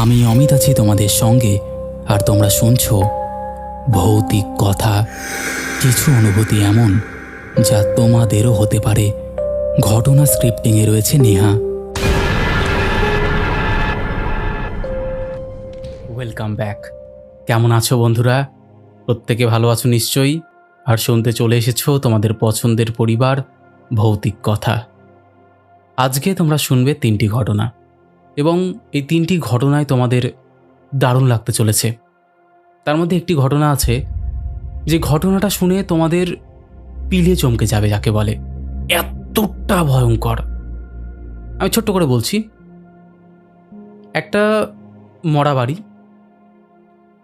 আমি অমিত আছি তোমাদের সঙ্গে, আর তোমরা শুনছো ভৌতিক কথা। কিছু অনুভূতি এমন যা তোমাদেরও হতে পারে। ঘটনা স্ক্রিপ্টিংয়ে রয়েছে নেহা। Welcome back. কেমন আছো বন্ধুরা? প্রত্যেকে ভালো আছো নিশ্চয়ই। আর শুনতে চলে এসেছো তোমাদের পছন্দের পরিবার ভৌতিক কথা। আজকে তোমরা শুনবে 3টি ঘটনা, এবং এই 3টি ঘটনায় তোমাদের দারুণ লাগতে চলেছে। তার মধ্যে একটি ঘটনা আছে যে ঘটনাটা শুনে তোমাদের পিলে চমকে যাবে, যাকে বলে এতটা ভয়ঙ্কর। আমি ছোট্ট করে বলছি। একটা মরা বাড়ি,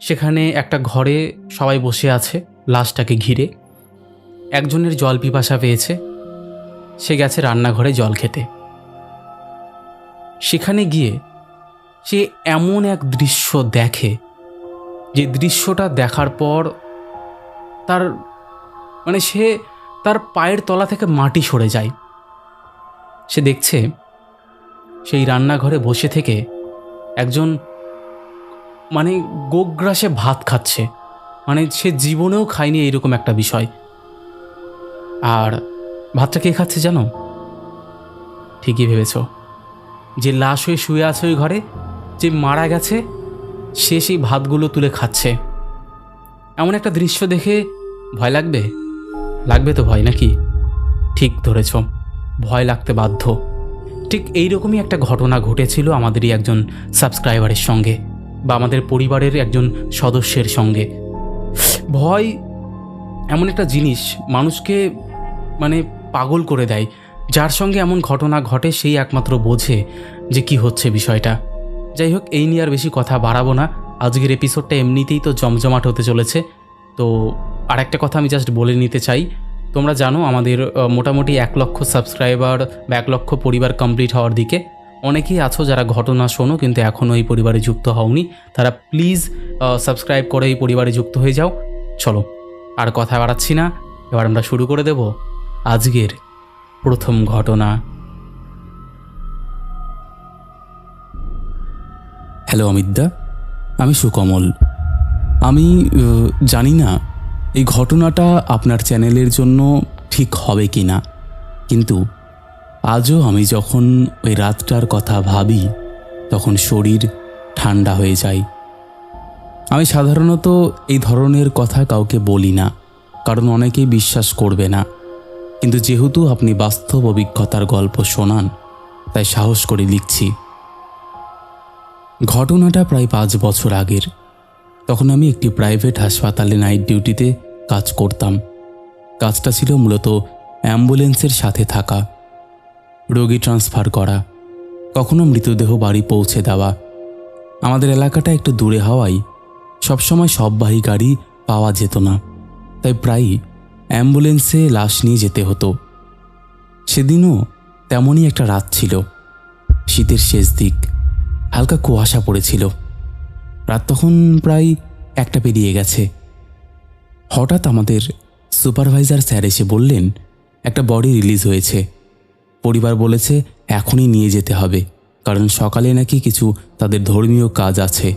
সেখানে একটা ঘরে সবাই বসে আছে লাশটাকে ঘিরে। একজনের জল পিপাসা পেয়েছে, সে গেছে রান্নাঘরে জল খেতে। সেখানে গিয়ে সে এমন এক দৃশ্য দেখে, যে দৃশ্যটা দেখার পর সে তার পায়ের তলা থেকে মাটি সরে যায়। সে দেখছে সেই রান্নাঘরে বসে থেকে একজন গোগ্রাসে ভাত খাচ্ছে। সে জীবনেও খায়নি এইরকম একটা বিষয়। আর ভাতটা কে খাচ্ছে জানো? ঠিকই ভেবেছ, যে লাশ হয়ে শুয়ে আছে ওই ঘরে, যে মারা গেছে, সে সেই ভাতগুলো তুলে খাচ্ছে। এমন একটা দৃশ্য দেখে ভয় লাগবে? লাগবে তো ভয়, নাকি? ঠিক ধরেছ, ভয় লাগতে বাধ্য। ঠিক এইরকমই একটা ঘটনা ঘটেছিল আমাদেরই একজন সাবস্ক্রাইবারের সঙ্গে, বা আমাদের পরিবারের একজন সদস্যের সঙ্গে। ভয় এমন একটা জিনিস মানুষকে পাগল করে দেয়। যার সঙ্গে এমন ঘটনা ঘটে সেই একমাত্র বোঝে যে কি হচ্ছে বিষয়টা। যাই হোক, এই নিয়ে আর বেশি কথা বাড়াবো না। আজকের এপিসোডটা এমনিতেই তো জমজমাট হতে চলেছে। তো আর একটা কথা আমি জাস্ট বলে নিতে চাই। তোমরা জানো আমাদের মোটামুটি 1 লক্ষ সাবস্ক্রাইবার বা 1 লক্ষ পরিবার কমপ্লিট হওয়ার দিকে। অনেকেই আছো যারা ঘটনা শোনো কিন্তু এখনও এই পরিবারে যুক্ত হওনি। তারা প্লিজ সাবস্ক্রাইব করে এই পরিবারে যুক্ত হয়ে যাও। চলো আর কথা বাড়াচ্ছি না, এবার আমরা শুরু করে দেব আজকের প্রথম ঘটনা। হ্যালো অমিতদা, আমি সুকমল। আমি জানি না এই ঘটনাটা আপনার চ্যানেলের জন্য ঠিক হবে কি না, কিন্তু আজও আমি যখন ওই রাতটার কথা ভাবি তখন শরীর ঠান্ডা হয়ে যায়। আমি সাধারণত এই ধরনের কথা কাউকে বলি না, কারণ অনেকেই বিশ্বাস করবে না। কিন্তু যেহেতু আপনি বাস্তব অভিজ্ঞতার গল্প শোনান, তাই সাহস করে লিখছি। ঘটনাটা প্রায় 5 বছর আগের। তখন আমি একটি প্রাইভেট হাসপাতালে নাইট ডিউটিতে কাজ করতাম। কাজটা ছিল মূলত অ্যাম্বুলেন্সের সাথে থাকা, রোগী ট্রান্সফার করা, কখনো মৃতদেহ বাড়ি পৌঁছে দেওয়া। আমাদের এলাকাটা একটু দূরে হওয়ায় সবসময় সববাহী গাড়ি পাওয়া যেত না, তাই প্রায়ই অ্যাম্বুলেন্সে লাশ নিয়ে যেতে হতো। সেদিনও তেমনই একটা রাত ছিল। শীতের শেষ দিক, হালকা কুয়াশা পড়েছিল। রাত তখন প্রায় 1টা পেরিয়ে গেছে। হঠাৎ আমাদের সুপারভাইজার স্যার এসে বললেন একটা বডি রিলিজ হয়েছে। পরিবার বলেছে এখনই নিয়ে যেতে হবে, কারণ সকালে নাকি কিছু তাদের ধর্মীয় কাজ আছে।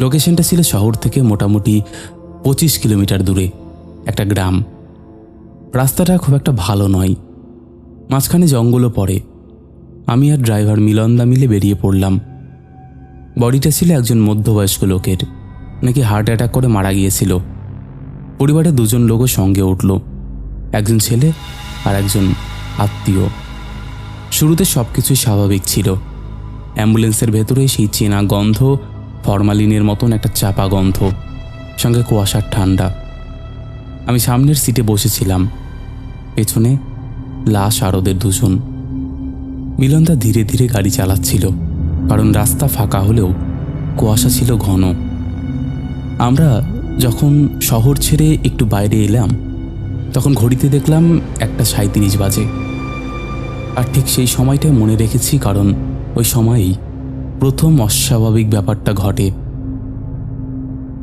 লোকেশনটা ছিল শহর থেকে মোটামুটি 25 কিলোমিটার দূরে একটা গ্রাম। রাস্তাটা খুব একটা ভালো নয়, মাঝখানে জঙ্গলও পড়ে। আমি আর ড্রাইভার মিলনদা মিলে বেরিয়ে পড়লাম। বডিটা ছিল একজন মধ্যবয়স্ক লোকের, নাকি হার্ট অ্যাটাক করে মারা গিয়েছিল। পরিবারের 2জন লোকও সঙ্গে উঠল, একজন ছেলে আর একজন আত্মীয়। শুরুতে সব কিছুই স্বাভাবিক ছিল। অ্যাম্বুলেন্সের ভেতরে সেই চেনা গন্ধ, ফরমালিনের মতন একটা চাপা গন্ধ, সঙ্গে কুয়াশার ঠান্ডা। আমি সামনের সিটে বসেছিলাম, পেছনে লাশ আর ওদের 2জন। মিলনদা ধীরে ধীরে গাড়ি চালাচ্ছিল, কারণ রাস্তা ফাঁকা হলেও কুয়াশা ছিল ঘন। আমরা যখন শহর ছেড়ে একটু বাইরে এলাম, তখন ঘড়িতে দেখলাম 1:37 বাজে। আর ঠিক সেই সময়টাই মনে রেখেছি, কারণ ওই সময়েই প্রথম অস্বাভাবিক ব্যাপারটা ঘটে।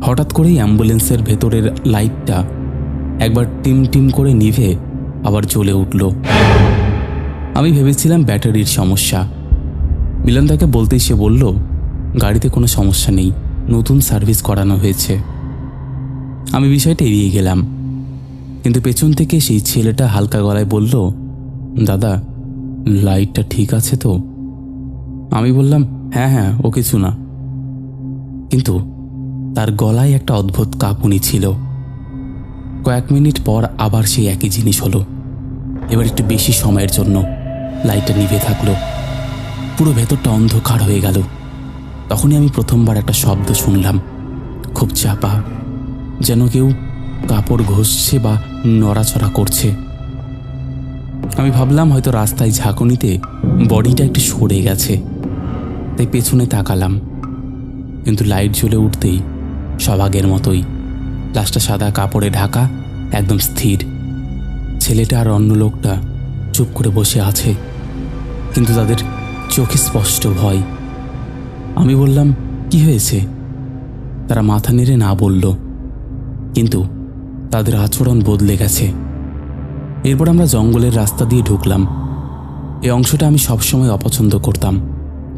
হঠাৎ করেই অ্যাম্বুলেন্সের ভেতরের লাইটটা একবার টিম টিম করে নিভে আবার জ্বলে উঠল। আমি ভেবেছিলাম ব্যাটারির সমস্যা। মিলনদাকে বলতেই সে বলল, গাড়িতে কোনো সমস্যা নেই, নতুন সার্ভিস করানো হয়েছে। আমি বিষয়টা এড়িয়ে গেলাম, কিন্তু পেছন থেকে সেই ছেলেটা হালকা গলায় বলল, দাদা লাইটটা ঠিক আছে তো? আমি বললাম, হ্যাঁ হ্যাঁ, ও কিছু না। কিন্তু তার গলায় একটা অদ্ভুত কাঁপুনি ছিল। কয়েক মিনিট পর আবার সেই একই জিনিস হলো। এবার একটু বেশি সময়ের জন্য লাইটটা নিভে থাকলো, পুরো ভেতরটা অন্ধকার হয়ে গেল। তখনই আমি প্রথমবার একটা শব্দ শুনলাম, খুব চাপা, যেন কেউ কাপড় ঘষছে বা নড়াচড়া করছে। আমি ভাবলাম হয়তো রাস্তায় ঝাঁকুনিতে বডিটা একটু সরে গেছে, তাই পেছনে তাকালাম। কিন্তু লাইট জ্বলে উঠতেই সব আগের মতোই, লাশটা সাদা কাপড়ে ঢাকা, একদম স্থির। ছেলেটা আর অন্য লোকটা চুপ করে বসে আছে, কিন্তু তাদের চোখে স্পষ্ট ভয়। আমি বললাম, কি হয়েছে? তারা মাথা নেড়ে না বলল, কিন্তু তাদের আচরণ বদলে গেছে। এরপর আমরা জঙ্গলের রাস্তা দিয়ে ঢুকলাম। এই অংশটা আমি সবসময় অপছন্দ করতাম,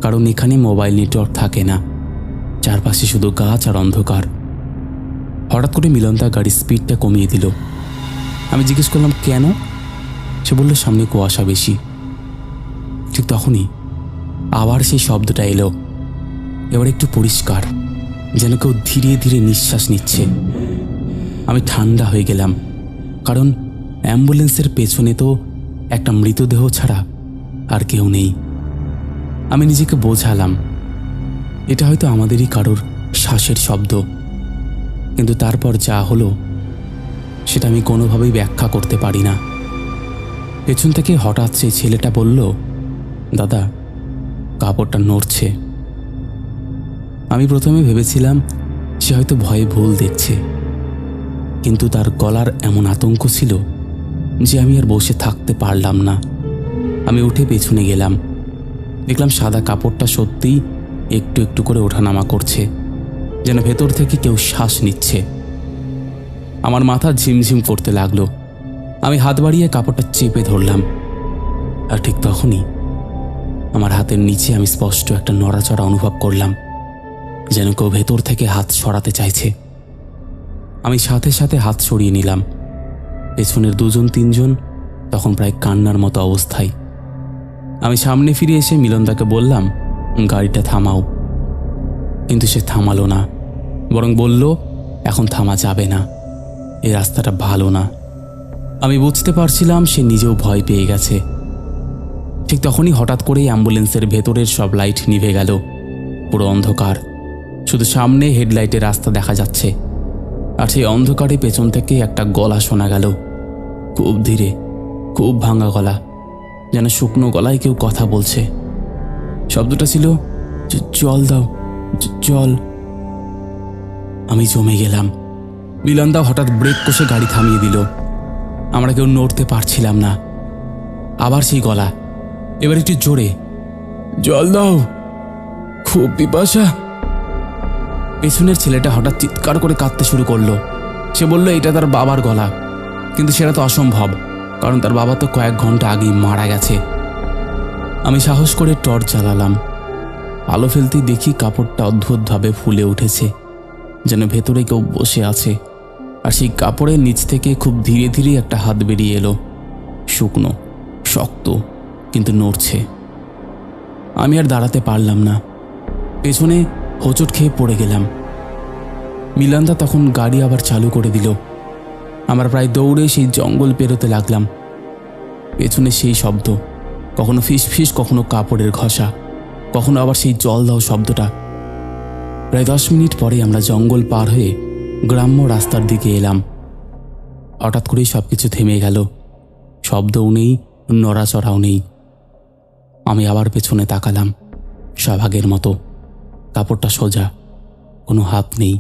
কারণ এখানে মোবাইল নেটওয়ার্ক থাকে না, চারপাশে শুধু গাছ আর অন্ধকার। হঠাৎ করে মিলন তার গাড়ির স্পিডটা কমিয়ে দিল। আমি জিজ্ঞেস করলাম, কেন? সে বলল, সামনে কুয়াশা বেশি। ঠিক তখনই আবার সেই শব্দটা এলো, এবার একটু পরিষ্কার, যেন কেউ ধীরে ধীরে নিঃশ্বাস নিচ্ছে। আমি ঠান্ডা হয়ে গেলাম, কারণ অ্যাম্বুলেন্সের পেছনে তো একটা মৃতদেহ ছাড়া আর কেউ নেই। আমি নিজেকে বোঝালাম, এটা হয়তো আমাদেরই কারোর শ্বাসের শব্দ। কিন্তু তারপর যা হলো সেটা আমি কোনোভাবেই ব্যাখ্যা করতে পারি না। পেছন থেকে হঠাৎ সেই ছেলেটা বলল, দাদা কাপড়টা নড়ছে। আমি প্রথমে ভেবেছিলাম সে হয়তো ভয়ে ভুল দেখছে, কিন্তু তার গলার এমন আতঙ্ক ছিল যে আমি আর বসে থাকতে পারলাম না। আমি উঠে পেছনে গেলাম, দেখলাম সাদা কাপড়টা সত্যিই একটু একটু করে ওঠানামা করছে, যেন ভেতর থেকে কেউ শ্বাস নিচ্ছে। আমার মাথা ঝিমঝিম করতে লাগলো। আমি হাত বাড়িয়ে কাপড়টা চেপে ধরলাম, আর ঠিক তখনই আমার হাতের নিচে আমি স্পষ্ট একটা নড়াচড়া অনুভব করলাম, যেন কেউ ভেতর থেকে হাত সরাতে চাইছে। আমি সাথে সাথে হাত সরিয়ে নিলাম। পেছনের দুজন তিনজন তখন প্রায় কান্নার মতো অবস্থায়। আমি সামনে ফিরে এসে মিলনদাকে বললাম, গাড়িটা থামাও। কিন্তু সে থামালো না, বরং বলল, এখন থামা যাবে না, এই রাস্তাটা ভালো না। আমি বুঝতে পারছিলাম সে নিজেও ভয় পেয়ে গেছে। ঠিক তখনই হঠাৎ করেই অ্যাম্বুলেন্সের ভেতরের সব লাইট নিভে গেল, পুরো অন্ধকার, শুধু সামনে হেডলাইটের রাস্তা দেখা যাচ্ছে। আর সেই অন্ধকারে পেছন থেকে একটা গলা শোনা গেল, খুব ধীরে, খুব ভাঙা গলা, যেন শুকনো গলায় কেউ কথা বলছে। শব্দটা ছিল, জল দাও, জল। আমি জমে গেলাম। মিলনদা হঠাৎ ব্রেক কষে গাড়ি থামিয়ে দিল। আমরা কেউ নড়তে পারছিলাম না। আবার সেই গলা, এবার একটু জোরে, জল দাও, খুব পিপাসা। পেছনের ছেলেটা হঠাৎ চিৎকার করে কাঁদতে শুরু করলো। সে বলল এটা তার বাবার গলা, কিন্তু সেটা তো অসম্ভব, কারণ তার বাবা তো কয়েক ঘন্টা আগেই মারা গেছে। আমি সাহস করে টর্চ জ্বালালাম। আলো ফেলতেই দেখি কাপড়টা অদ্ভুতভাবে ফুলে উঠেছে, যেন ভেতরে কেউ বসে আছে। আর সেই কাপড়ের নিচ থেকে খুব ধীরে ধীরে একটা হাত বেরিয়ে এলো, শুকনো, শক্ত, কিন্তু নড়ছে। আমি আর দাঁড়াতে পারলাম না, পেছনে হোঁচট খেয়ে পড়ে গেলাম। মিলান্দা তখন গাড়ি আবার চালু করে দিল। আমরা প্রায় দৌড়ে সেই জঙ্গল পেরোতে লাগলাম। পেছনে সেই শব্দ, কখনো ফিস ফিস, কখনো কাপড়ের ঘষা, কখনো আবার সেই জল দাও শব্দটা। প্রায় 10 মিনিট পরে আমরা জঙ্গল পার হয়ে গ্রাম্য রাস্তার দিকে এলাম। হঠাৎ করেই সবকিছু থেমে গেল, শব্দও নেই, নড়াচড়াও নেই। আমি আবার পেছনে তাকালাম, সব আগের মতো, কাপড়টা সোজা, কোনো হাত নেই,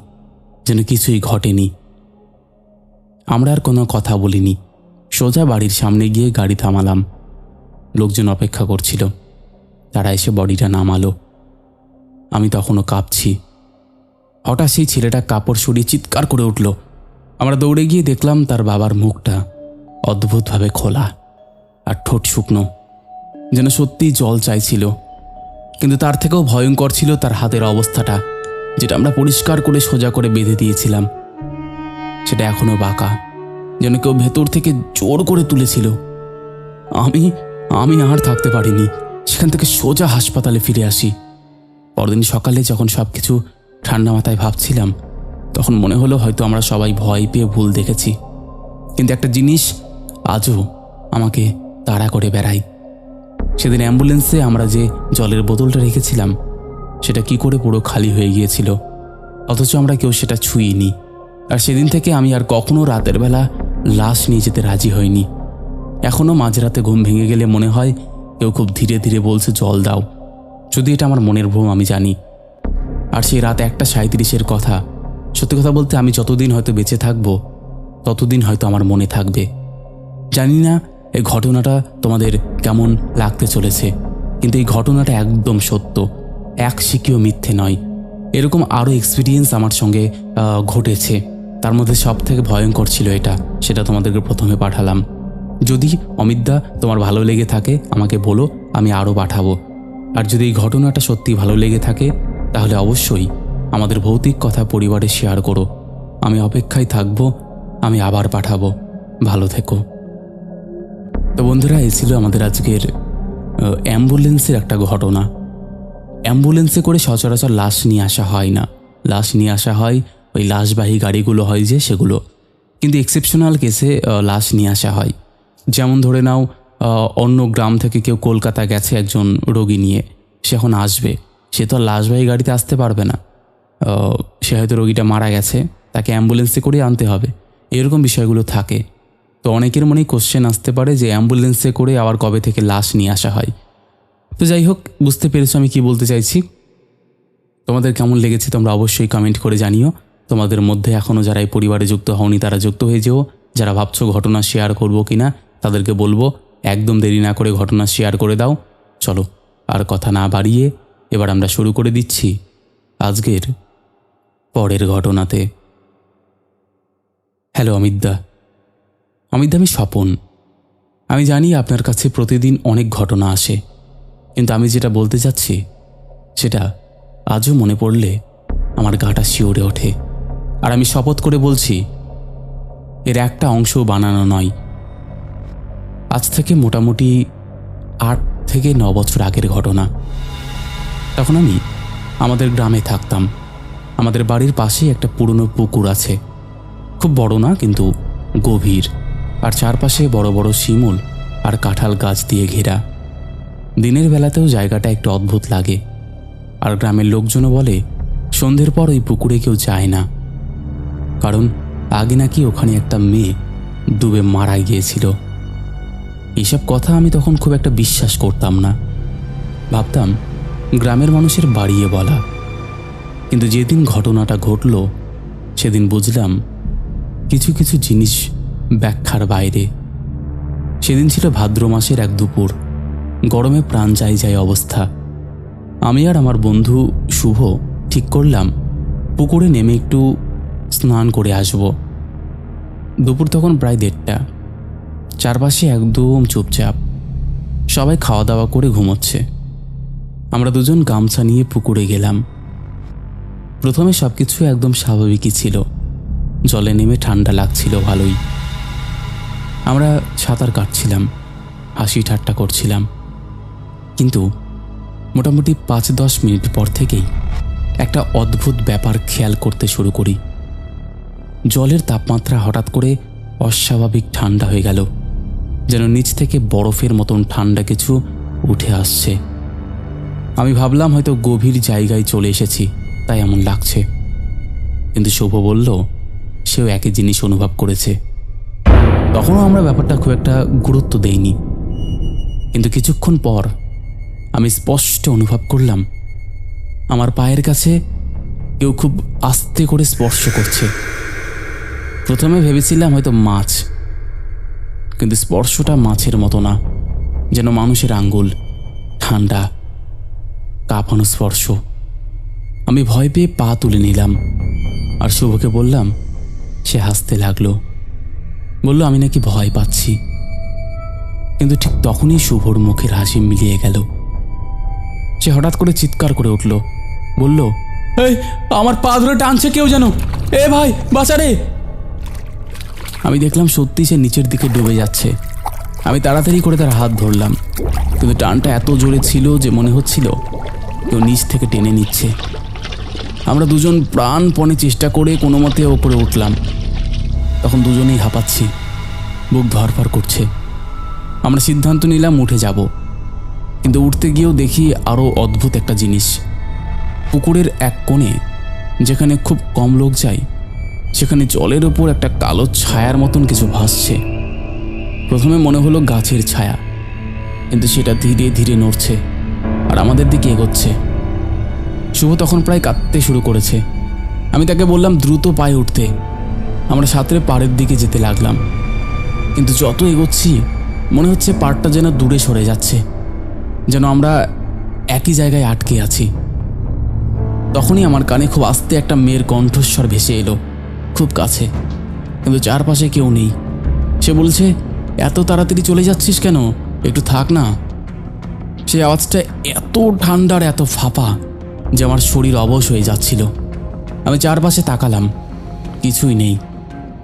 যেন কিছুই ঘটেনি। আমরা আর কোনো কথা বলিনি, সোজা বাড়ির সামনে গিয়ে গাড়ি থামালাম। লোকজন অপেক্ষা করছিল, তারা এসে বডিটা নামালো। আমি তখনও কাঁপছি। হঠাৎ সেই ছেলেটা কাপড় সরিয়ে চিৎকার করে উঠল। আমরা দৌড়ে গিয়ে দেখলাম তার বাবার মুখটা অদ্ভুতভাবে খোলা আর ঠোঁট শুকনো, যেন সত্যিই জল চাইছিল। কিন্তু তার থেকেও ভয়ঙ্কর ছিল তার হাতের অবস্থাটা, যেটা আমরা পরিষ্কার করে সোজা করে বেঁধে দিয়েছিলাম। সেটা এখনো বাঁকা, যেন কেউ ভেতর থেকে জোর করে তুলেছিল। আমি আমি আর থাকতে পারিনি, সেখান থেকে সোজা হাসপাতালে ফিরে আসি। পরদিন সকালে যখন সব কিছু ঠান্ডা মাথায় ভাবছিলাম, তখন মনে হলো হয়তো আমরা সবাই ভয় পেয়ে ভুল দেখেছি। কিন্তু একটা জিনিস আজও আমাকে তাড়া করে বেড়ায়। সেদিন অ্যাম্বুলেন্সে আমরা যে জলের বোতলটা রেখেছিলাম, সেটা কি করে পুরো খালি হয়ে গিয়েছিল, অথচ আমরা কেউ সেটা ছুঁইনি। আর সেদিন থেকে আমি আর কখনো রাতের বেলা লাশ নিয়ে যেতে রাজি হইনি। এখনও মাঝরাতে ঘুম ভেঙে গেলে মনে হয় কেউ খুব ধীরে ধীরে বলছে জল দাও, যদি এটা আমার মনের ভ্রম আমি জানি। আর সেই রাত 1:37 কথা, সত্যি কথা বলতে আমি যতদিন হয়তো বেঁচে থাকবো ততদিন হয়তো আমার মনে থাকবে। জানি না এই ঘটনাটা তোমাদের কেমন লাগতে চলেছে, কিন্তু এই ঘটনাটা একদম সত্য, এক সিকিও মিথ্যে নয়। এরকম আরও এক্সপিরিয়েন্স আমার সঙ্গে ঘটেছে, তার মধ্যে সব থেকে ভয়ঙ্কর ছিল এটা, সেটা তোমাদেরকে প্রথমে পাঠালাম। যদি অমিতদা তোমার ভালো লেগে থাকে আমাকে বলো, আমি আরও পাঠাবো। আর যদি এই ঘটনাটা সত্যি ভালো লেগে থাকে তাহলে অবশ্যই আমাদের ভৌতিক কথা পরিবারে শেয়ার করো। আমি অপেক্ষায় থাকবো, আমি আবার পাঠাবো। ভালো থেকো। তো বন্ধুরা, এই ছিল আমাদের আজকের অ্যাম্বুলেন্সের একটা ঘটনা। অ্যাম্বুলেন্সে করে সচরাচর লাশ নিয়ে আসা হয় না, লাশ নিয়ে আসা হয় ওই লাশবাহী গাড়িগুলো হয় যে সেগুলো। কিন্তু এক্সেপশনাল কেসে লাশ নিয়ে আসা হয়। যেমন ধরে নাও অন্য গ্রাম থেকে কেউ কলকাতা গেছে একজন রোগী নিয়ে, সে এখন আসবে, সে তো আর লাশবাহী গাড়িতে আসতে পারবে না। সে হয়তো রোগীটা মারা গেছে, তাকে অ্যাম্বুলেন্সে করে আনতে হবে, এরকম বিষয়গুলো থাকে। তো অনেকের মনেই কোশ্চেন আসতে পারে যে অ্যাম্বুলেন্সে করে আবার কবে থেকে লাশ নিয়ে আসা হয়। তো যাই হোক, বুঝতে পেরেছো আমি কি বলতে চাইছি। তোমাদের কেমন লেগেছে তোমরা অবশ্যই কমেন্ট করে জানিও। তোমাদের মধ্যে এখনও যারা এই পরিবারে যুক্ত হওনি তারা যুক্ত হয়ে যেও। যারা ভাবছো ঘটনা শেয়ার করবো কিনা, তাদেরকে বলবো একদম দেরি না করে ঘটনা শেয়ার করে দাও। চলো আর কথা না বাড়িয়ে এবার আমরা শুরু করে দিচ্ছি আজকের পরের ঘটনাতে। হ্যালো অমিতদা। অমিতদা, আমি স্বপন। আমি জানি আপনার কাছে প্রতিদিন অনেক ঘটনা আসে, কিন্তু আমি যেটা বলতে চাচ্ছি সেটা আজও মনে পড়লে আমার গাটা শিউরে ওঠে। আর আমি শপথ করে বলছি এর একটা অংশও বানানো নয়। আজ থেকে মোটামুটি 8 থেকে 9 বছর আগের ঘটনা। তখন আমি আমাদের গ্রামে থাকতাম। আমাদের বাড়ির পাশেই একটা পুরনো পুকুর আছে, খুব বড় না কিন্তু গভীর, আর চারপাশে বড় বড় শিমুল আর কাঁঠাল গাছ দিয়ে ঘেরা। দিনের বেলাতেও জায়গাটা একটু অদ্ভুত লাগে। আর গ্রামের লোকজনও বলে সন্ধ্যের পর ওই পুকুরে কেউ যায় না, কারণ আগে নাকি ওখানে একটা মেয়ে ডুবে মারা গিয়েছিল। এইসব কথা আমি তখন খুব একটা বিশ্বাস করতাম না, ভাবতাম গ্রামের মানুষের বাড়িয়ে বলা। কিন্তু যেদিন ঘটনাটা ঘটল সেদিন বুঝলাম কিছু কিছু জিনিস ব্যাখ্যার বাইরে। সেদিন ছিল ভাদ্র মাসের এক দুপুর, গরমে প্রাণ যায় যায় অবস্থা। আমি আর আমার বন্ধু শুভ ঠিক করলাম পুকুরে নেমে একটু স্নান করে আসব। দুপুর তখন প্রায় 1:30। চারপাশে একদম চুপচাপ, সবাই খাওয়া দাওয়া করে ঘুমোচ্ছে। আমরা দুজন গামছা নিয়ে পুকুরে গেলাম। প্রথমে সব কিছু একদম স্বাভাবিকই ছিল, জলে নেমে ঠান্ডা লাগছিল ভালোই। আমরা সাঁতার কাটছিলাম, হাসি ঠাট্টা করছিলাম। কিন্তু মোটামুটি 5-10 মিনিট পর থেকেই একটা অদ্ভুত ব্যাপার খেয়াল করতে শুরু করি। জলের তাপমাত্রা হঠাৎ করে অস্বাভাবিক ঠান্ডা হয়ে গেল, যেন নিচ থেকে বরফের মতন ঠান্ডা কিছু উঠে আসছে। আমি ভাবলাম হয়তো গভীর জায়গায় চলে এসেছি, তাই এমন লাগছে। কিন্তু শুভ বলল সেও একই জিনিস অনুভব করেছে। তখনও আমরা ব্যাপারটা খুব একটা গুরুত্ব দেইনি, কিন্তু কিছুক্ষণ পর আমি স্পষ্ট অনুভব করলাম আমার পায়ের কাছে কেউ খুব আস্তে করে স্পর্শ করছে। প্রথমে ভেবেছিলাম হয়তো মাছ, কিন্তু স্পর্শটা মাছের মতো না, যেন মানুষের আঙ্গুল, ঠান্ডা কাঁপানো স্পর্শ। আমি ভয় পেয়ে পা তুলে নিলাম আর শুভকে বললাম। সে হাসতে লাগলো, বলল আমি নাকি ভয় পাচ্ছি। কিন্তু ঠিক তখনই শুভর মুখের হাসি মিলিয়ে গেল। সে হঠাৎ করে চিৎকার করে উঠল, বলল, এই আমার পা ধরে টানছে কেউ যেন, এ ভাই বাঁচা রে। আমি দেখলাম সত্যি সে নিচের দিকে ডুবে যাচ্ছে। আমি তাড়াতাড়ি করে তার হাত ধরলাম, কিন্তু টানটা এত জোরে ছিল যে মনে হচ্ছিল কেউ নিচ থেকে টেনে নিচ্ছে। আমরা দুজন প্রাণপণে চেষ্টা করে কোনো মতে ওপরে উঠলাম। তখন দুজনেই হাঁপাচ্ছি, বুক ধরফর করছে। আমরা সিদ্ধান্ত নিলাম উঠে যাব, কিন্তু উঠতে গিয়েও দেখি আরও অদ্ভুত একটা জিনিস। পুকুরের এক কোণে, যেখানে খুব কম লোক যায়, সেখানে জলের ওপর একটা কালো ছায়ার মতন কিছু ভাসছে। প্রথমে মনে হলো গাছের ছায়া, কিন্তু সেটা ধীরে ধীরে নড়ছে আর আমাদের দিকে এগোচ্ছে। শুভ তখন প্রায় কাঁদতে শুরু করেছে। আমি তাকে বললাম দ্রুত পায়ে উঠতে। আমরা সাঁতরে পাড়ের দিকে যেতে লাগলাম, কিন্তু যত এগোচ্ছি মনে হচ্ছে পাড়টা যেন দূরে সরে যাচ্ছে, যেন আমরা একই জায়গায় আটকে আছি। তখনই আমার কানে খুব আস্তে একটা মেয়ের কণ্ঠস্বর ভেসে এলো, খুব কাছে, কিন্তু চারপাশে কেউ নেই। সে বলছে, এত তাড়াতাড়ি চলে যাচ্ছিস কেন, একটু থাক না। সেই আওয়াজটা এত ঠান্ডার এত ফাঁপা যে আমার শরীর অবশ হয়ে যাচ্ছিল। আমি চারপাশে তাকালাম, কিছুই নেই,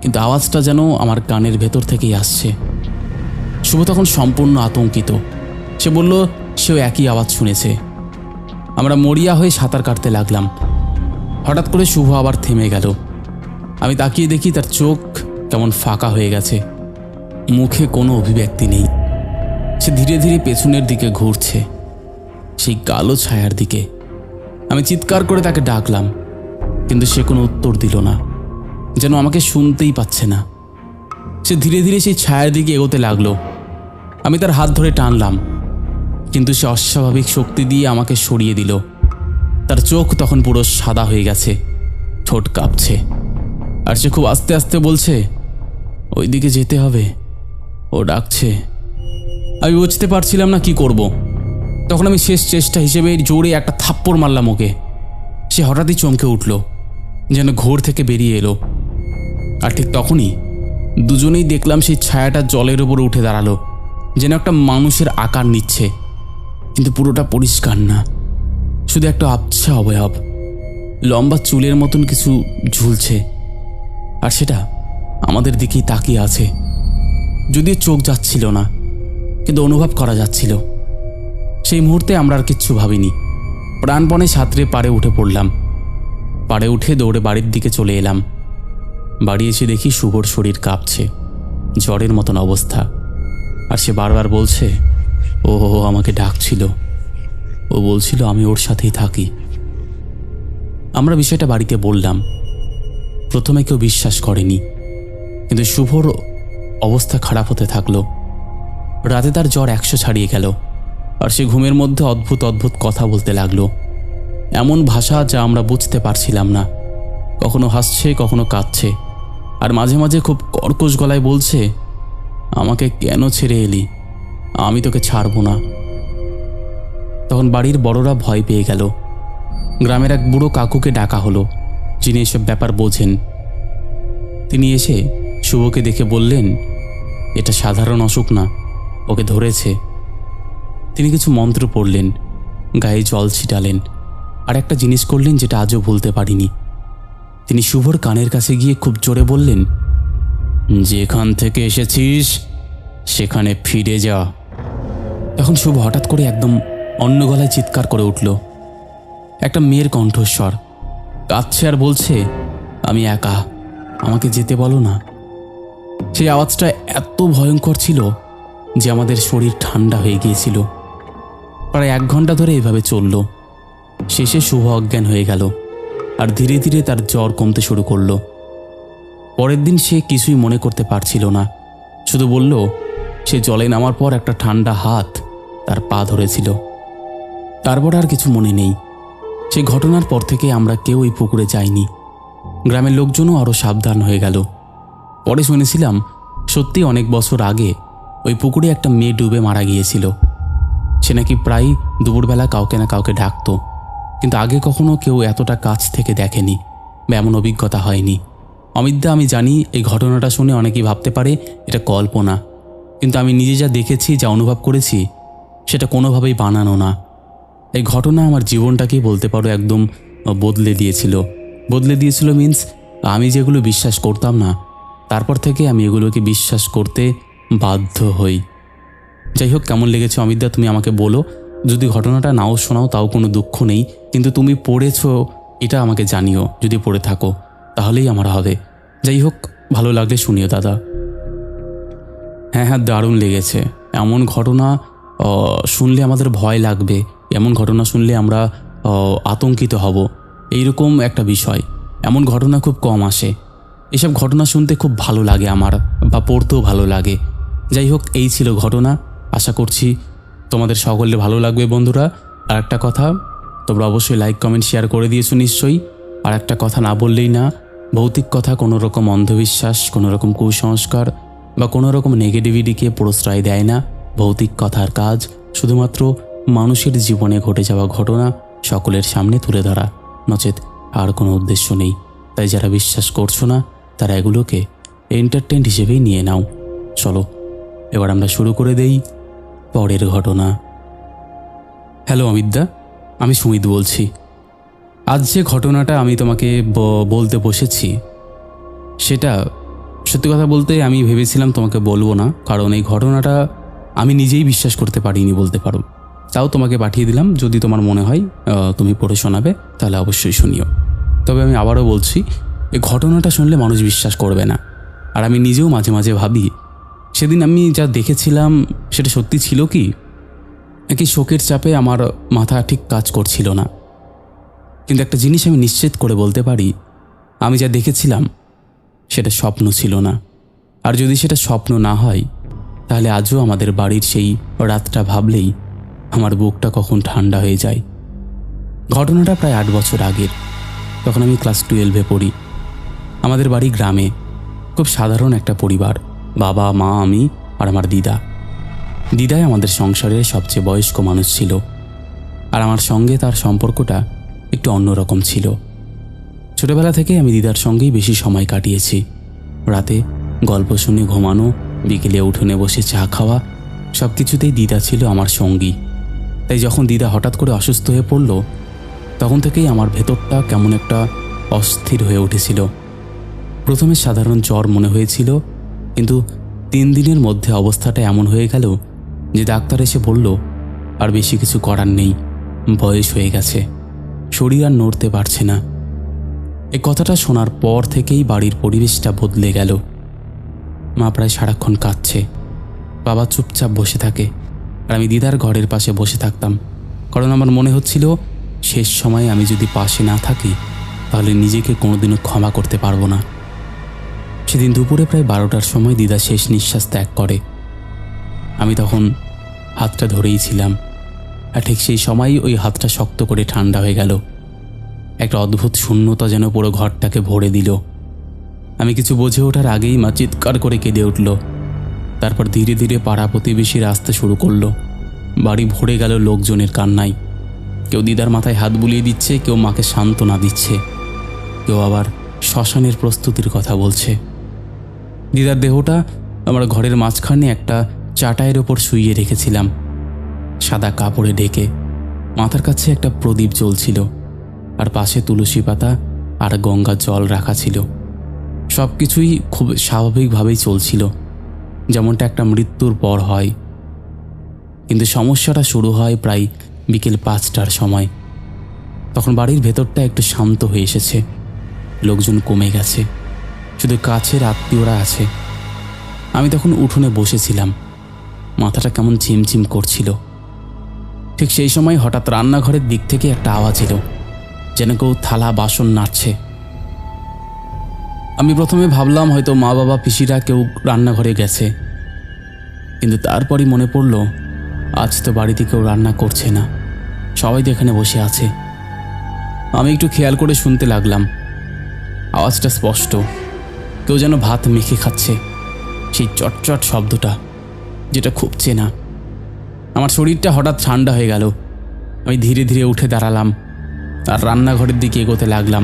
কিন্তু আওয়াজটা যেন আমার কানের ভেতর থেকেই আসছে। শুভ তখন সম্পূর্ণ আতঙ্কিত। সে বলল সেও একই আওয়াজ শুনেছে। আমরা মরিয়া হয়ে সাঁতার কাটতে লাগলাম। হঠাৎ করে শুভ আবার থেমে গেল। আমি তাকিয়ে দেখি তার চোখ কেমন ফাঁকা হয়ে গেছে, মুখে কোনো অভিব্যক্তি নেই। সে ধীরে ধীরে পেছনের দিকে ঘুরছে, সেই কালো ছায়ার দিকে। আমি চিৎকার করে তাকে ডাকলাম, কিন্তু সে কোনো উত্তর দিল না, যেন আমাকে শুনতেই পাচ্ছে না। সে ধীরে ধীরে সেই ছায়ার দিকে এগোতে লাগলো। আমি তার হাত ধরে টানলাম, কিন্তু সে অস্বাভাবিক শক্তি দিয়ে আমাকে সরিয়ে দিল। তার চোখ তখন পুরো সাদা হয়ে গেছে, ঠোঁট কাঁপছে, আর সে খুব আস্তে আস্তে বলছে, ওই দিকে যেতে হবে, ও ডাকছে। আমি বুঝতে পারছিলাম না কি করব। তখন আমি শেষ চেষ্টা হিসেবে জোরে একটা থাপ্পড় মারলাম ওকে। সে হঠাৎই চমকে উঠল, যেন ঘোর থেকে বেরিয়ে এলো। আর ঠিক তখনই দুজনেই দেখলাম সেই ছায়াটা জলের ওপরে উঠে দাঁড়ালো, যেন একটা মানুষের আকার নিচ্ছে, কিন্তু পুরোটা পরিষ্কার না, শুধু একটা আবছা অবয়ব, লম্বা চুলের মতন কিছু ঝুলছে, আর সেটা আমাদের দিকেই তাকিয়ে আছে। যদিও চোখ যাচ্ছিল না, কিন্তু অনুভব করা যাচ্ছিল। সেই মুহূর্তে আমরা আর কিচ্ছু ভাবিনি, প্রাণপণে সাঁতরে পাড়ে উঠে পড়লাম। পাড়ে উঠে দৌড়ে বাড়ির দিকে চলে এলাম। বাড়ি এসে দেখি শুভর শরীর কাঁপছে, জ্বরের মতন অবস্থা, আর সে বারবার বলছে ও আমাকে ডাকছিল, ও বলছিল আমি ওর সাথেই থাকি। আমরা বিষয়টা বাড়িতে বললাম। প্রথমে কেউ বিশ্বাস করেনি, কিন্তু শুভর অবস্থা খারাপ হতে থাকলো। রাতে তার জ্বর 100 ছাড়িয়ে গেল, আর সে ঘুমের মধ্যে অদ্ভুত অদ্ভুত কথা বলতে লাগলো, এমন ভাষা যা আমরা বুঝতে পারছিলাম না। কখনো হাসছে, কখনো কাঁদছে, আর মাঝে মাঝে খুব কর্কশ গলায় বলছে, আমাকে কেন ছেড়ে এলি, আমি তোকে ছাড়বো না। তখন বাড়ির বড়রা ভয় পেয়ে গেল। গ্রামের এক বুড়ো কাকুকে ডাকা হলো, যিনি এসব ব্যাপার বোঝেন। তিনি এসে শুভকে দেখে বললেন, এটা সাধারণ অসুখ না, ওকে ধরেছে। তিনি কিছু মন্ত্র পড়লেন, গায়ে জল ছিটালেন, আর একটা জিনিস করলেন যেটা আজও ভুলতে পারিনি। তিনি শুভর কানের কাছে গিয়ে খুব জোরে বললেন, যেখান থেকে এসেছিস সেখানে ফিরে যা। তখন শুভ হঠাৎ করে একদম অন্য গলায় চিৎকার করে উঠল, একটা মেয়ের কণ্ঠস্বর, কাঁদছে আর বলছে, আমি একা, আমাকে যেতে বলো না। সেই আওয়াজটা এত ভয়ঙ্কর ছিল যে আমাদের শরীর ঠান্ডা হয়ে গিয়েছিল। প্রায় 1 ঘন্টা ধরে এভাবে চলল। শেষে শুভ অজ্ঞান হয়ে গেল, আর ধীরে ধীরে তার জ্বর কমতে শুরু করলো। পরের দিন সে কিছুই মনে করতে পারছিল না, শুধু বলল সে জলে নামার পর একটা ঠান্ডা হাত তার পা ধরেছিল। তারপর আর কিছু মনে নেই। সেই ঘটনার পর থেকে আমরা কেউ ওই পুকুরে যাইনি। গ্রামের লোকজনও আরও সাবধান হয়ে গেল। পরে শুনেছিলাম সত্যি অনেক বছর আগে ওই পুকুরে একটা মেয়ে ডুবে মারা গিয়েছিল। সে নাকি প্রায় দুপুরবেলা কাউকে না কাউকে ডাকতো, কিন্তু আগে কখনো কেউ এতটা কাছ থেকে দেখেনি বা এমন অভিজ্ঞতা হয়নি। অমিতদা, আমি জানি এই ঘটনাটা শুনে অনেকেই ভাবতে পারে এটা কল্পনা, কিন্তু আমি নিজে যা দেখেছি, যা অনুভব করেছি, সেটা কোনোভাবেই বানানো না। এই ঘটনা আমার জীবনটাকেই বলতে পারো একদম বদলে দিয়েছিল মিন্স আমি যেগুলো বিশ্বাস করতাম না, তারপর থেকে আমি এগুলোকে বিশ্বাস করতে বাধ্য হই। যাই হোক, কেমন লেগেছে অমিতদা তুমি আমাকে বলো। যদি ঘটনাটা নাও শোনাও তাও কোনো দুঃখ নেই, কিন্তু তুমি পড়েছো এটা আমাকে জানিও। যদি পড়ে থাকো তাহলেই আমার হবে। যাই হোক, ভালো লাগলে শুনিও দাদা। হ্যাঁ, দারুণ লেগেছে। এমন ঘটনা শুনলে আমাদের ভয় লাগবে, এমন ঘটনা শুনলে আমরা আতঙ্কিত হব, এইরকম একটা বিষয়। এমন ঘটনা খুব কম আসে। এসব ঘটনা শুনতে খুব ভালো লাগে আমার, বা পড়তেও ভালো লাগে। যাই হোক, এই ছিল ঘটনা। আশা করছি তোমাদের সকলের ভালো লাগবে বন্ধুরা। আর একটা কথা, তোমরা অবশ্যই লাইক কমেন্ট শেয়ার করে দিয়েছো নিশ্চয়ই। আর একটা কথা না বললেই না, ভৌতিক কথা কোনো রকম অন্ধবিশ্বাস, কোনো রকম কুসংস্কার বা কোনো রকম নেগেটিভিটিকে প্রশ্রয় দেয় না। ভৌতিক কথার কাজ শুধুমাত্র মানুষের জীবনে ঘটে যাওয়া ঘটনা সকলের সামনে তুলে ধরা, নচেত আর কোনো উদ্দেশ্য নেই। তাই যারা বিশ্বাস করছো না তারা এগুলোকে এন্টারটেইন হিসেবেই নিয়ে নাও। চলো এবার আমরা শুরু করে দেই পরের ঘটনা। হ্যালো অমিতদা, আমি সুমিত বলছি। আজ যে ঘটনাটা আমি তোমাকে বলতে বসেছি, সেটা সত্যি কথা বলতে আমি ভেবেছিলাম তোমাকে বলবো না, কারণ এই ঘটনাটা আমি নিজেই বিশ্বাস করতে পারিনি বলতে পারো। তাও তোমাকে পাঠিয়ে দিলাম, যদি তোমার মনে হয় তুমি পড়ে শোনাবে তাহলে অবশ্যই শুনিও। তবে আমি আবারও বলছি, এই ঘটনাটা শুনলে মানুষ বিশ্বাস করবে না। আর আমি নিজেও মাঝে মাঝে ভাবি, সেদিন আমি যা দেখেছিলাম সেটা সত্যি ছিল কি নাকি শোকের চাপে আমার মাথা ঠিক কাজ করছিল না। কিন্তু একটা জিনিস আমি নিশ্চিত করে বলতে পারি, আমি যা দেখেছিলাম সেটা স্বপ্ন ছিল না। আর যদি সেটা স্বপ্ন না হয়, তাহলে আজও আমাদের বাড়ির সেই রাতটা ভাবলেই আমার বুকটা কখন ঠান্ডা হয়ে যায়। ঘটনাটা প্রায় 8 বছর আগের। তখন আমি ক্লাস 12-এ পড়ি। আমাদের বাড়ি গ্রামে, খুব সাধারণ একটা পরিবার। বাবা, মা, আমি আর আমার দিদাই আমাদের সংসারের সবচেয়ে বয়স্ক মানুষ ছিল। আর আমার সঙ্গে তার সম্পর্কটা একটু অন্যরকম ছিল। ছোটবেলা থেকে আমি দিদার সঙ্গেই বেশি সময় কাটিয়েছি। রাতে গল্প শুনে ঘুমানো, বিকেলে উঠোনে বসে চা খাওয়া, সব কিছুতেই দিদা ছিল আমার সঙ্গী। তাই যখন দিদা হঠাৎ করে অসুস্থ হয়ে পড়ল, তখন থেকেই আমার ভেতরটা কেমন একটা অস্থির হয়ে উঠেছিল। প্রথমে সাধারণ জ্বর মনে হয়েছিল, কিন্তু 3 দিনের মধ্যে অবস্থাটা এমন হয়ে গেল যে ডাক্তার এসে বলল আর বেশি কিছু করার নেই, বয়স হয়ে গেছে, শরীর আর নড়তে পারছে না। এই কথাটা শোনার পর থেকেই বাড়ির পরিবেশটা বদলে গেল। মা প্রায় সারাক্ষণ কাঁদছে, বাবা চুপচাপ বসে থাকে, আর আমি দিদার ঘরের পাশে বসে থাকতাম। কারণ আমার মনে হচ্ছিল শেষ সময়ে আমি যদি পাশে না থাকি তাহলে নিজেকে কোনোদিনও ক্ষমা করতে পারবো না। সেদিন দুপুরে প্রায় 12টার সময় দিদা শেষ নিঃশ্বাস ত্যাগ করে। আমি তখন হাতটা ধরেই ছিলাম, আর ঠিক সেই সময়ই ওই হাতটা শক্ত করে ঠান্ডা হয়ে গেল। একটা অদ্ভুত শূন্যতা যেন পুরো ঘরটাকে ভরে দিল। আমি কিছু বুঝে ওঠার আগেই মা চিৎকার করে কেঁদে উঠল। তারপর ধীরে ধীরে পাড়া প্রতিবেশীরা আসতে শুরু করলো। বাড়ি ভরে গেল লোকজনের কান্নায়। কেউ দিদার মাথায় হাত বুলিয়ে দিচ্ছে, কেউ মাকে সান্ত্বনা দিচ্ছে, কেউ আবার শ্মশানের প্রস্তুতির কথা বলছে। দিদার দেহটা আমার ঘরের মাঝখানে একটা চাটাইয়ের ওপর শুইয়ে রেখেছিলাম, সাদা কাপড়ে ঢেকে। মাথার কাছে একটা প্রদীপ জ্বলছিল, আর পাশে তুলসী পাতা আর গঙ্গা জল রাখা ছিল। সব কিছুই খুব স্বাভাবিকভাবেই চলছিল, যেমনটা একটা মৃত্যুর পর হয়। কিন্তু সমস্যাটা শুরু হয় প্রায় বিকেল 5টার সময়। তখন বাড়ির ভেতরটা একটু শান্ত হয়ে এসেছে, লোকজন কমে গেছে, শুধু কাছের আত্মীয়রা আছে। আমি তখন উঠোনে বসেছিলাম, মাথাটা কেমন ঝিমঝিম করছিল। ঠিক সেই সময় হঠাৎ রান্নাঘরের দিক থেকে একটা আওয়াজ এলো, যেন কেউ থালা বাসন নাড়ছে। আমি প্রথমে ভাবলাম হয়তো মা বাবা পিসিরা কেউ রান্নাঘরে গেছে, কিন্তু তারপরই মনে পড়ল আজ তো বাড়িতে কেউ রান্না করছে না, সবাই তো এখানে বসে আছে। আমি একটু খেয়াল করে শুনতে লাগলাম। আওয়াজটা স্পষ্ট, কেউ যেন ভাত মেখে খাচ্ছে, সেই চটচট শব্দটা, যেটা খুব চেনা। আমার শরীরটা হঠাৎ ঠান্ডা হয়ে গেল। আমি ধীরে ধীরে উঠে দাঁড়ালাম আর রান্নাঘরের দিকে এগোতে লাগলাম।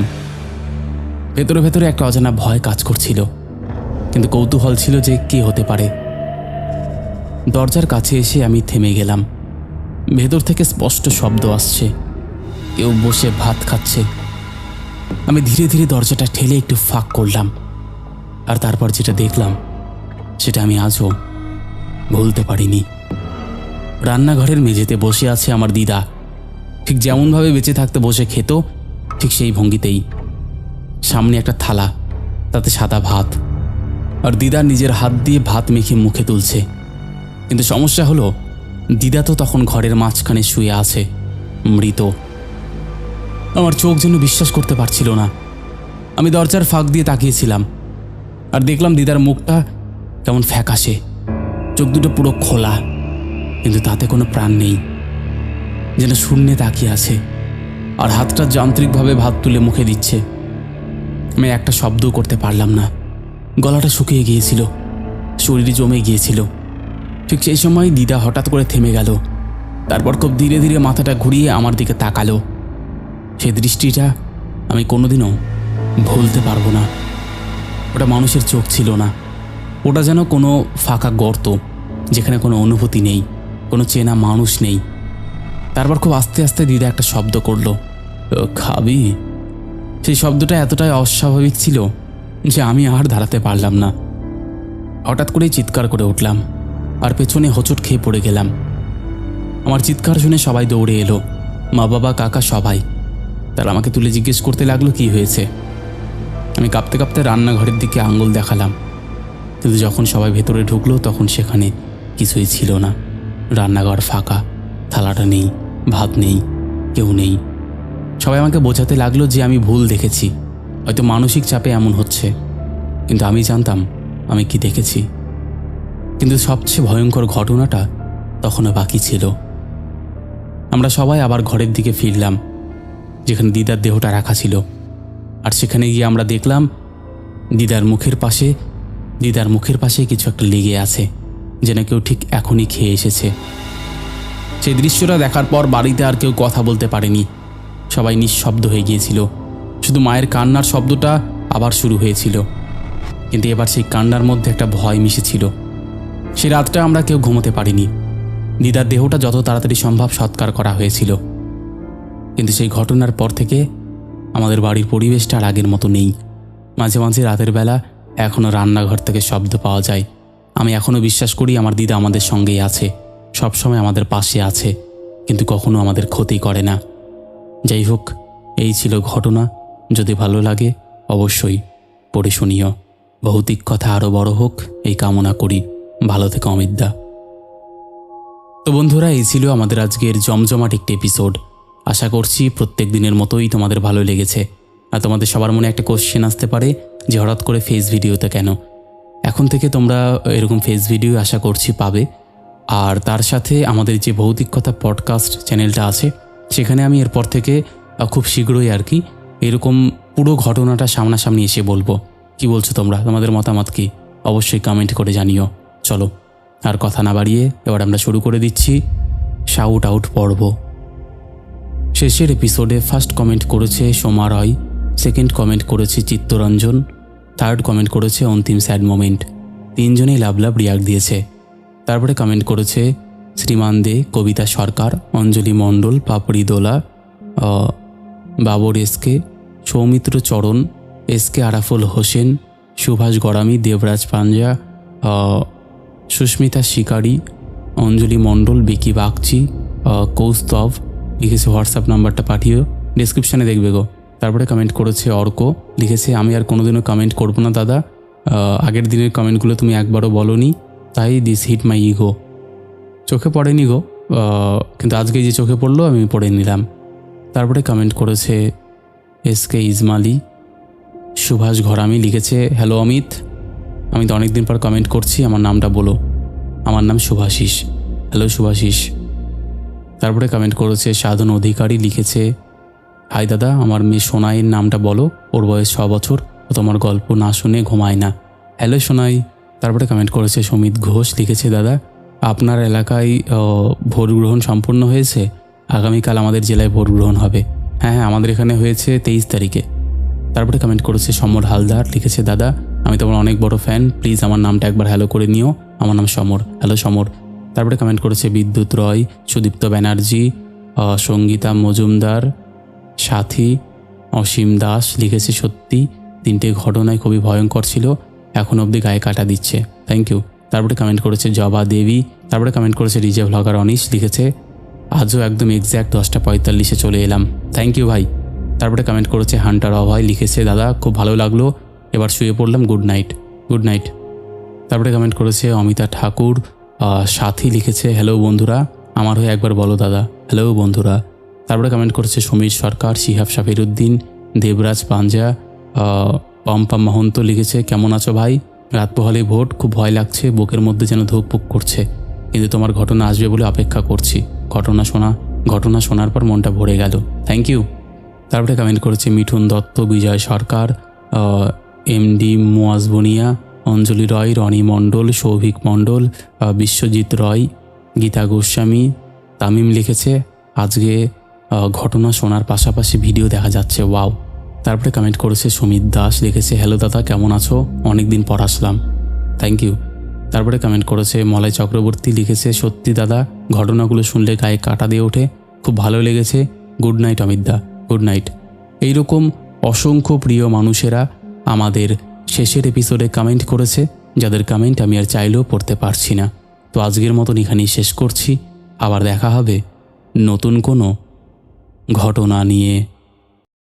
ভেতরে ভেতরে একটা অজানা ভয় কাজ করছিল, কিন্তু কৌতূহল ছিল যে কে হতে পারে। দরজার কাছে এসে আমি থেমে গেলাম। ভেতর থেকে স্পষ্ট শব্দ আসছে, কেউ বসে ভাত খাচ্ছে। আমি ধীরে ধীরে দরজাটা ঠেলে একটু ফাঁক করলাম, আর তারপর যেটা দেখলাম সেটা আমি আজও ভুলতে পারিনি। রান্নাঘরের মেঝেতে বসে আছে আমার দিদা, ঠিক যেমনভাবে বেঁচে থাকতে বসে খেত ঠিক সেই ভঙ্গিতেই। সামনে একটা থালা, তাতে সাদা ভাত, আর দিদা নিজের হাত দিয়ে ভাত মেখে মুখে তুলছে। কিন্তু সমস্যা হলো, দিদা তো তখন ঘরের মাঝখানে শুয়ে আছে, মৃত। আমার চোখ যেন বিশ্বাস করতে পারছিল না। আমি দরজার ফাঁক দিয়ে তাকিয়েছিলাম, আর দেখলাম দিদার মুখটা কেমন ফ্যাকাশে, চোখ দুটো পুরো খোলা, কিন্তু তাতে কোনো প্রাণ নেই, যেন শূন্যে তাকিয়ে আছে। আর হাতটা যান্ত্রিকভাবে ভাত তুলে মুখে দিচ্ছে। আমি একটা শব্দও করতে পারলাম না, গলাটা শুকিয়ে গিয়েছিল, শরীরে জমে গিয়েছিল। ঠিক সেই সময় দিদা হঠাৎ করে থেমে গেল, তারপর খুব ধীরে ধীরে মাথাটা ঘুরিয়ে আমার দিকে তাকালো। সেই দৃষ্টিটা আমি কোনোদিনও ভুলতে পারবো না। ওটা মানুষের চোখ ছিল না, ওটা যেন কোনো ফাঁকা গর্ত, যেখানে কোনো অনুভূতি নেই, কোনো চেনা মানুষ নেই। তারপর খুব আস্তে আস্তে দিদা একটা শব্দ করলো, খাবি? সেই শব্দটা এতটাই অস্বাভাবিক ছিল যে আমি আর দাঁড়াতে পারলাম না। হঠাৎ করেই চিৎকার করে উঠলাম, আর পেছনে হোঁচট খেয়ে পড়ে গেলাম। আমার চিৎকার শুনে সবাই দৌড়ে এলো, মা বাবা কাকা সবাই। তারা আমাকে তুলে জিজ্ঞেস করতে লাগলো কি হয়েছে। আমি কাঁপতে কাঁপতে রান্নাঘরের দিকে আঙুল দেখালাম, কিন্তু যখন সবাই ভেতরে ঢুকলো তখন সেখানে কিছুই ছিল না। রান্নাঘর ফাঁকা, থালাটা নেই, ভাত নেই, কেউ নেই। সবাই আমাকে বোঝাতে লাগলো যে আমি ভুল দেখেছি, হয়তো মানসিক চাপে এমন হচ্ছে। কিন্তু আমি জানতাম আমি কি দেখেছি। কিন্তু সবচেয়ে ভয়ঙ্কর ঘটনাটা তখনও বাকি ছিল। আমরা সবাই আবার ঘরের দিকে ফিরলাম, যেখানে দিদার দেহটা রাখা ছিল। আর সেখানে গিয়ে আমরা দেখলাম দিদার মুখের পাশে কিছু একটা লেগে আছে, যেন কেউ ঠিক এখনই খেয়ে এসেছে। সেই দৃশ্যটা দেখার পর বাড়িতে আর কেউ কথা বলতে পারেনি, সবাই নিঃশব্দ হয়ে গিয়েছিল। শুধু মায়ের কান্নার শব্দটা আবার শুরু হয়েছিল, কিন্তু এবার সেই কান্নার মধ্যে একটা ভয় মিশেছিল। সেই রাতটা আমরা কেউ ঘুমোতে পারিনি। দিদার দেহটা যত তাড়াতাড়ি সম্ভব সৎকার করা হয়েছিল, কিন্তু সেই ঘটনার পর থেকে আমাদের বাড়ির পরিবেশটা আর আগের মতো নেই। মাঝে মাঝে রাতের বেলা এখনও রান্নাঘর থেকে শব্দ পাওয়া যায়। আমি এখনও বিশ্বাস করি আমার দিদা আমাদের সঙ্গেই আছে, সবসময় আমাদের পাশে আছে, কিন্তু কখনো আমাদের ক্ষতি করে না। যাই হোক, এই ছিল ঘটনা। যদি ভালো লাগে অবশ্যই পড়ে শুনিও। ভৌতিক কথা আরও বড় হোক এই কামনা করি। ভালো থেকো অমিতদা। তো বন্ধুরা, এই ছিল আমাদের আজকের জমজমাট একটি এপিসোড। আশা করছি প্রত্যেক দিনের মতোই তোমাদের ভালো লেগেছে। আর তোমাদের সবার মনে একটা কোশ্চেন আসতে পারে যে হঠাৎ করে ফেস ভিডিওতে কেন। এখন থেকে তোমরা এরকম ফেস ভিডিও আশা করছি পাবে। আর তার সাথে আমাদের যে ভৌতিক কথা পডকাস্ট চ্যানেলটা আছে, সেখানে আমি এরপর থেকে খুব শীঘ্রই আর কি এরকম পুরো ঘটনাটা সামনাসামনি এসে বলবো। কি বলছো তোমরা? তোমাদের মতামত কি? অবশ্যই কমেন্ট করে জানিও। চলো আর কথা না বাড়িয়ে এবার আমরা শুরু করে দিচ্ছি শাউট আউট পর্ব। শেষের এপিসোডে ফার্স্ট কমেন্ট করেছে সোমা রয়, সেকেন্ড কমেন্ট করেছে চিত্তরঞ্জন, থার্ড কমেন্ট করেছে অন্তিম স্যাড মোমেন্ট। তিনজনেই লাভ রিয়াক্ট দিয়েছে। তারপরে কমেন্ট করেছে শ্রীমান দে, কবিতা সরকার, অঞ্জলি মণ্ডল, পাপড়ি দোলা, বাবর এসকে, সৌমিত্র চরণ, এসকে আরাফুল হোসেন, সুভাষ গড়ামি, দেবরাজ পাঞ্জা, সুস্মিতা শিকারি, অঞ্জলি মণ্ডল, বিকি বাগচি, কৌস্তব লিখেছে হোয়াটসঅ্যাপ নাম্বারটা পাঠিও, ডেসক্রিপশানে দেখবে গো। তারপরে কমেন্ট করেছে অর্ক, লিখেছে আমি আর কোনোদিনও কমেন্ট করবো না দাদা, আগের দিনের কমেন্টগুলো তুমি একবারও বলোনি, তাই দিস হিট মাই ইগো। চোখে পড়েনি গো, কিন্তু আজকে যে চোখে পড়লো আমি পড়ে নিলাম। তারপরে কমেন্ট করেছে এসকে ইসমালি, সুভাষ ঘরামি, লিখেছে হ্যালো অমিত, আমি তো অনেক দিন পর কমেন্ট করছি, আমার নামটা বলো। আমার নাম শুভাশিস। হ্যালো শুভাশিস। তারপরে কমেন্ট করেছে সাধন অধিকারী, লিখেছে হাই দাদা, আমার মেয়ে সোনাইয়ের নামটা বলো, ওর বয়স 6 বছর, ও তোমার গল্প না শুনে ঘুমায় না। হ্যালো সোনাই। তারপরে কমেন্ট করেছে সমিত ঘোষ, লিখেছে দাদা আপনার এলাকায় ভোট গ্রহণ সম্পূর্ণ হয়েছে? আগামীকাল আমাদের জেলায় ভোট গ্রহণ হবে। হ্যাঁ, আমাদের এখানে হয়েছে 23 তারিখে। তারপরে কমেন্ট করেছে সমর হালদার, লিখেছে দাদা আমি তোমার অনেক বড় ফ্যান, প্লিজ আমার নামটা একবার হ্যালো করে নিও, আমার নাম সমর। হ্যালো সমর। তারপরে কমেন্ট করেছে বিদ্যুৎ রয়, সুদীপ্ত ব্যানার্জি, সঙ্গীতা মজুমদার, সাথী, অসীম দাস লিখেছে সত্যি 3টে ঘটনায় খুবই ভয়ঙ্কর ছিল, এখন অবধি গায়ে কাটা দিচ্ছে, থ্যাংক ইউ। তারপরে কমেন্ট করেছে জবা দেবী। তারপরে কমেন্ট করেছে রিজে ভ্লগার অনিশ, লিখেছে আজও একদম এক্স্যাক্ট 10:45 চলে এলাম, থ্যাংক ইউ ভাই। তারপরে কমেন্ট করেছে হান্টার অভয়, লিখেছে দাদা খুব ভালো লাগলো, এবার শুয়ে পড়লাম, গুড নাইট, গুড নাইট। তারপরে কমেন্ট করেছে অমিতা ঠাকুর, সাথী লিখেছে হ্যালো বন্ধুরা, আমার হয়ে একবার বলো দাদা, হ্যালো বন্ধুরা। তারপরে কমেন্ট করেছে সমীর সরকার, শিহাব শাফিরুদ্দিন, দেবরাজ পাঞ্জা, পম্পা মহন্ত লিখেছে কেমন আছো ভাই, রাত পোহালে ভোট, খুব ভয় লাগছে, বুকের মধ্যে যেন ধুকপুক করছে, কিন্তু তোমার ঘটনা আসবে বলে অপেক্ষা করছি, ঘটনা শোনার পর মনটা ভরে গেল, থ্যাংক ইউ। তারপরে কমেন্ট করেছে মিঠুন দত্ত, বিজয় সরকার, এমডি মুয়াজ বনিয়া, অঞ্জলি রয়, রনি মণ্ডল, সৌভিক মণ্ডল, বিশ্বজিৎ রয়, গীতা গোস্বামী, তামিম লিখেছে আজকে ঘটনা শোনার পাশাপাশি ভিডিও দেখা যাচ্ছে, ওয়াও। তারপরে কমেন্ট করেছে সুমিত দাস, লিখেছে হ্যালো দাদা কেমন আছো, অনেক দিন পর আসলাম, থ্যাংক ইউ। তারপরে কমেন্ট করেছে মলয় চক্রবর্তী, লিখেছে সত্যি দাদা ঘটনাগুলো শুনলে গায়ে কাটা দিয়ে ওঠে, খুব ভালো লেগেছে, গুড নাইট অমিত দা, গুড নাইট। এইরকম অসংখ্য প্রিয় মানুষেরা আমাদের শেষের এপিসোডে কমেন্ট করেছে, যাদের কমেন্ট আমি আর চাইলেও পড়তে পারছি না। তো আজকের মতন এখানেই শেষ করছি, আবার দেখা হবে নতুন কোনো ঘটনা নিয়ে।